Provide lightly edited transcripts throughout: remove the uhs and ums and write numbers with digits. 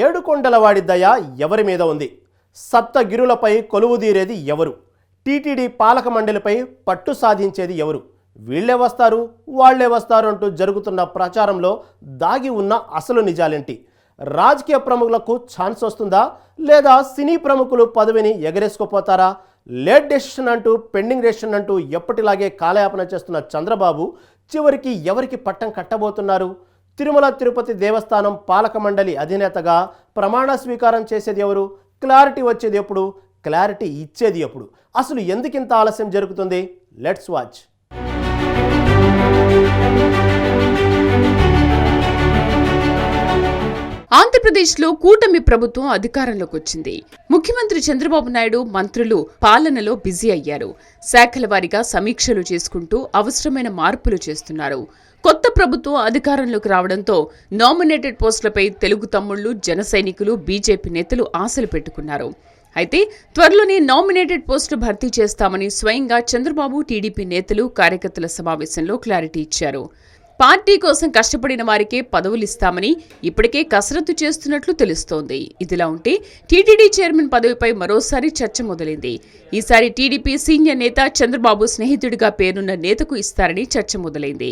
ఏడుకొండలవాడి దయ ఎవరి మీద ఉంది? సప్తగిరులపై కొలువుదీరేది ఎవరు? టీటీడీ పాలక మండలిపై పట్టు సాధించేది ఎవరు? వీళ్లే వస్తారు, వాళ్లే వస్తారు అంటూ జరుగుతున్న ప్రచారంలో దాగి ఉన్న అసలు నిజాలేంటి? రాజకీయ ప్రముఖులకు ఛాన్స్ వస్తుందా, లేదా సినీ ప్రముఖులు పదవిని ఎగరేసుకుపోతారా? లేట్ డెసిషన్ అంటూ, పెండింగ్ డెసిషన్ అంటూ ఎప్పటిలాగే కాలయాపన చేస్తున్న చంద్రబాబు చివరికి ఎవరికి పట్టం కట్టబోతున్నారు? తిరుమల తిరుపతి దేవస్థానం పాలక మండలి అధినేతగా ప్రమాణ స్వీకారం చేసేది ఎవరు? క్లారిటీ వచ్చేది ఎప్పుడు? క్లారిటీ ఇచ్చేది ఎప్పుడు? అసలు ఎందుకింత ఆలస్యం జరుగుతుంది? Let's watch. ఆంధ్రప్రదేశ్లో కూటమి ప్రభుత్వం అధికారంలోకి వచ్చింది. ముఖ్యమంత్రి చంద్రబాబు నాయుడు మంత్రులు పాలనలో బిజీ అయ్యారు. శాఖల వారీగా సమీక్షలు చేసుకుంటూ అవసరమైన మార్పులు చేస్తున్నారు. కొత్త ప్రభుత్వం అధికారంలోకి రావడంతో నామినేటెడ్ పోస్టులపై తెలుగు తమ్ముళ్లు, జన సైనికులు, బీజేపీ నేతలు ఆశలు పెట్టుకున్నారు. అయితే త్వరలోనే నామినేటెడ్ పోస్టులు భర్తీ చేస్తామని స్వయంగా చంద్రబాబు, టీడీపీ నేతలు, కార్యకర్తల సమావేశంలో క్లారిటీ ఇచ్చారు. పార్టీ కోసం కష్టపడిన వారికే పదవులిస్తామని ఇప్పటికే కసరత్తు చేస్తున్నట్లు తెలుస్తోంది. ఇదిలా ఉంటే టీటీడీ చైర్మన్ పదవిపై మరోసారి చర్చ మొదలైంది. ఈసారి టీడీపీ సీనియర్ నేత చంద్రబాబు స్నేహితుడిగా పేరున్న నేతకు ఇస్తారని చర్చ మొదలైంది.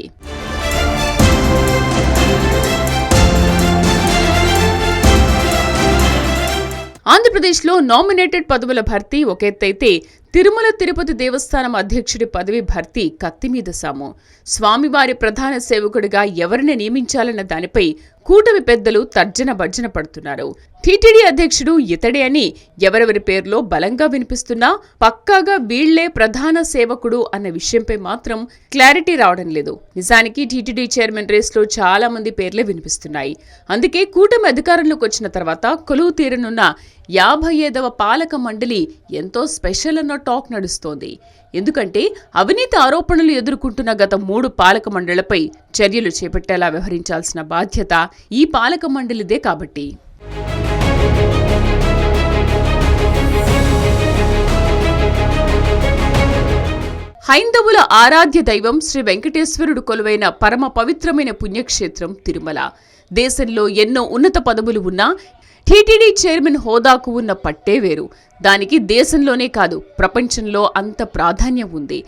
ఆంధ్రప్రదేశ్లో నామినేటెడ్ పదవుల భర్తీ ఒక ఎత్తైతే తిరుమల తిరుపతి దేవస్థానం అధ్యక్షుడి పదవి భర్తీ కత్తిమీద సాము. స్వామివారి ప్రధాన సేవకుడిగా ఎవరిని నియమించాలన్న దానిపై కూటమి పెద్దలు తర్జన భర్జన పడుతున్నారు. టీటీడీ అధ్యక్షుడు ఇతడే అని ఎవరెవరి పేర్లో బలంగా వినిపిస్తున్నా పక్కాగా వీళ్లే ప్రధాన సేవకుడు అన్న విషయంపై మాత్రం క్లారిటీ రావడం లేదు. నిజానికి టీటీడీ చైర్మన్ రేస్లో చాలా మంది పేర్లే వినిపిస్తున్నాయి. అందుకే కూటమి అధికారంలోకి వచ్చిన తర్వాత కొలువు తీరనున్న 57వ పాలక మండలి ఎంతో స్పెషల్ అన్న టాక్ నడుస్తోంది. ఎందుకంటే అవినీతి ఆరోపణలు ఎదుర్కొంటున్న గత 3 పాలక మండళ్లపై చర్యలు చేపట్టేలా వ్యవహరించాల్సిన బాధ్యత ఈ పాలక మండలిదే కాబట్టి. హైందవుల ఆరాధ్య దైవం శ్రీ వెంకటేశ్వరుడు కొలువైన పరమ పవిత్రమైన పుణ్యక్షేత్రం తిరుమల. దేశంలో ఎన్నో ఉన్నత పదవులు ఉన్నా టీటీడీ చైర్మన్ హోదాకు ఉన్న పట్టే వేరు. దానికి దేశంలోనే కాదు, ప్రపంచంలో అంత ప్రాధాన్యం ఉంది.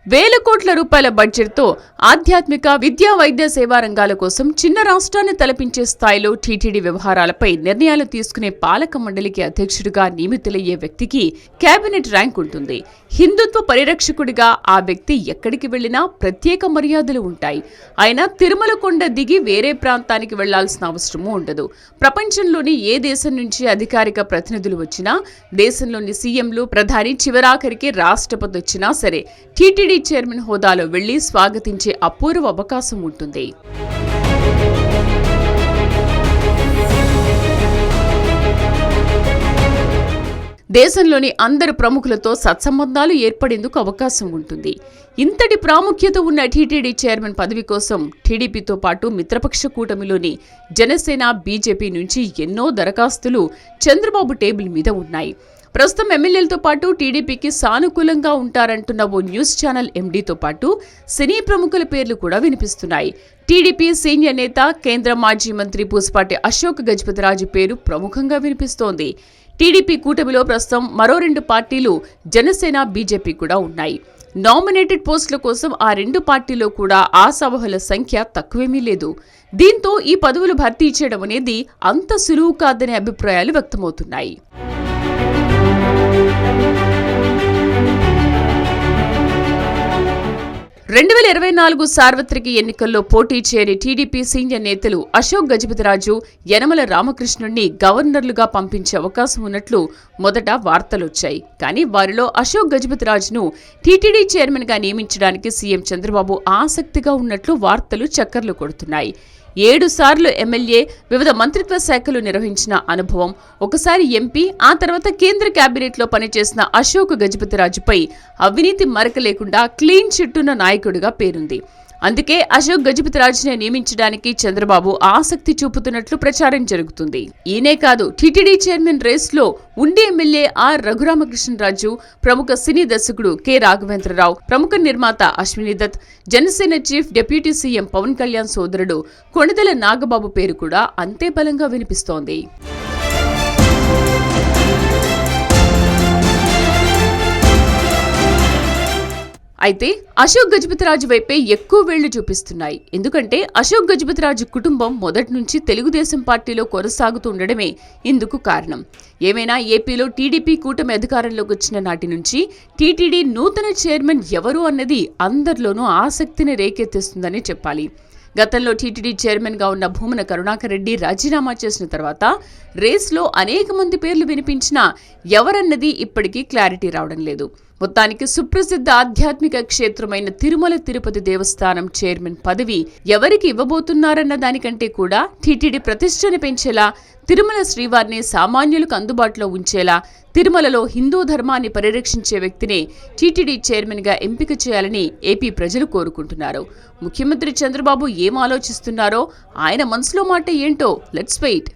వేల కోట్ల రూపాయల బడ్జెట్తో ఆధ్యాత్మిక, విద్యా, వైద్య సేవా రంగాల కోసం చిన్న రాష్ట్రాన్ని తలపించే స్థాయిలో టీటీడీ వ్యవహారాలపై నిర్ణయాలు తీసుకునే పాలక మండలికి అధ్యక్షుడిగా నియమితులయ్యే వ్యక్తికి కేబినెట్ ర్యాంక్ ఉంటుంది. హిందుత్వ పరిరక్షకుడిగా ఆ వ్యక్తి ఎక్కడికి వెళ్లినా ప్రత్యేక మర్యాదలు ఉంటాయి. ఆయన తిరుమల కొండ దిగి వేరే ప్రాంతానికి వెళ్లాల్సిన అవసరమూ ఉండదు. ప్రపంచంలోని ఏ దేశం నుంచి అధికారిక ప్రతినిధులు వచ్చినా, దేశంలోని సీఎంలు, ప్రధాని, చివరాఖరికి రాష్ట్రపతి వచ్చినా సరే టీటీడీ చైర్మన్ హోదాలో వెళ్లి స్వాగతించే అపూర్వ అవకాశం ఉంటుంది. దేశంలోని అందరు ప్రముఖులతో సత్సంబంధాలు ఏర్పడేందుకు అవకాశం ఉంటుంది. ఇంతటి ప్రాముఖ్యత ఉన్న టీటీడీ చైర్మన్ పదవి కోసం టీడీపీతో పాటు మిత్రపక్ష కూటమిలోని జనసేన, బీజేపీ నుంచి ఎన్నో దరఖాస్తులు చంద్రబాబు టేబుల్ మీద ఉన్నాయి. ప్రస్తుతం ఎమ్మెల్యేలతో పాటు టీడీపీకి సానుకూలంగా ఉంటారంటున్న ఓ న్యూస్ ఛానల్ ఎండీతో పాటు సినీ ప్రముఖుల పేర్లు కూడా వినిపిస్తున్నాయి. టీడీపీ సీనియర్ నేత, కేంద్ర మాజీ మంత్రి పూసపాటి అశోక్ గజపతిరాజు పేరు ప్రముఖంగా వినిపిస్తోంది. టీడీపీ కూటమిలో ప్రస్తుతం మరో 2 పార్టీలు జనసేన, బీజేపీ కూడా ఉన్నాయి. నామినేటెడ్ పోస్టుల కోసం ఆ 2 పార్టీలో కూడా ఆశావహుల సంఖ్య తక్కువేమీ లేదు. దీంతో ఈ పదవులు భర్తీ చేయడం అనేది అంత సులువు కాదనే అభిప్రాయాలు వ్యక్తమవుతున్నాయి. 2024 సార్వత్రిక ఎన్నికల్లో పోటీ చేయని టీడీపీ సీనియర్ నేతలు అశోక్ గజపతిరాజు, యనమల రామకృష్ణుణ్ణి గవర్నర్లుగా పంపించే అవకాశం ఉన్నట్లు మొదట వార్తలొచ్చాయి. కానీ వారిలో అశోక్ గజపతిరాజును టీటీడీ చైర్మన్ గా నియమించడానికి సీఎం చంద్రబాబు ఆసక్తిగా ఉన్నట్లు వార్తలు చక్కర్లు కొడుతున్నాయి. 7 సార్లు ఎమ్మెల్యే, వివిధ మంత్రిత్వ శాఖలు నిర్వహించిన అనుభవం, ఒకసారి ఎంపీ, ఆ తర్వాత కేంద్ర కేబినెట్లో పనిచేసిన అశోక్ గజపతిరాజుపై అవినీతి మరక లేకుండా క్లీన్ చిట్టున్న నాయకుడిగా పేరుంది. అందుకే అశోక్ గజపతిరాజునే నియమించడానికి చంద్రబాబు ఆసక్తి చూపుతున్నట్లు ప్రచారం జరుగుతుంది. ఈయనే కాదు, టీటీడీ చైర్మన్ రేస్లో ఉండి ఎమ్మెల్యే ఆర్ రఘురామకృష్ణరాజు, ప్రముఖ సినీ దర్శకుడు కె రాఘవేంద్రరావు, ప్రముఖ నిర్మాత Ashwini Dutt, Janasena chief deputy CM Pawan Kalyan సోదరుడు కొణిదెల నాగబాబు పేరు కూడా అంతే బలంగా వినిపిస్తోంది. అయితే అశోక్ గజపతిరాజు వైపే ఎక్కువ వేళ్లు చూపిస్తున్నాయి. ఎందుకంటే అశోక్ గజపతిరాజు కుటుంబం మొదటి నుంచి తెలుగుదేశం పార్టీలో కొనసాగుతూ ఉండడమే ఇందుకు కారణం. ఏమైనా ఏపీలో టీడీపీ కూటమి అధికారంలోకి వచ్చిన నాటి నుంచి టీటీడీ నూతన చైర్మన్ ఎవరు అన్నది అందరిలోనూ ఆసక్తిని రేకెత్తిస్తుందని చెప్పాలి. గతంలో టీటీడీ చైర్మన్ గా ఉన్న భూమన కరుణాకర్ రెడ్డి రాజీనామా చేసిన తర్వాత రేస్లో అనేక మంది పేర్లు వినిపించినా ఎవరన్నది ఇప్పటికీ క్లారిటీ రావడం లేదు. మొత్తానికి సుప్రసిద్ధ ఆధ్యాత్మిక క్షేత్రమైన తిరుమల తిరుపతి దేవస్థానం చైర్మన్ పదవి ఎవరికి ఇవ్వబోతున్నారన్న దానికంటే కూడా టీటీడీ ప్రతిష్టను పెంచేలా, తిరుమల శ్రీవారిని సామాన్యులకు అందుబాటులో ఉంచేలా, తిరుమలలో హిందూ ధర్మాన్ని పరిరక్షించే వ్యక్తినే టీటీడీ చైర్మన్ గా ఎంపిక చేయాలని ఏపీ ప్రజలు కోరుకుంటున్నారు. ముఖ్యమంత్రి చంద్రబాబు ఏం ఆలోచిస్తున్నారో, ఆయన మనసులో మాట ఏంటో లెట్స్ వెయిట్.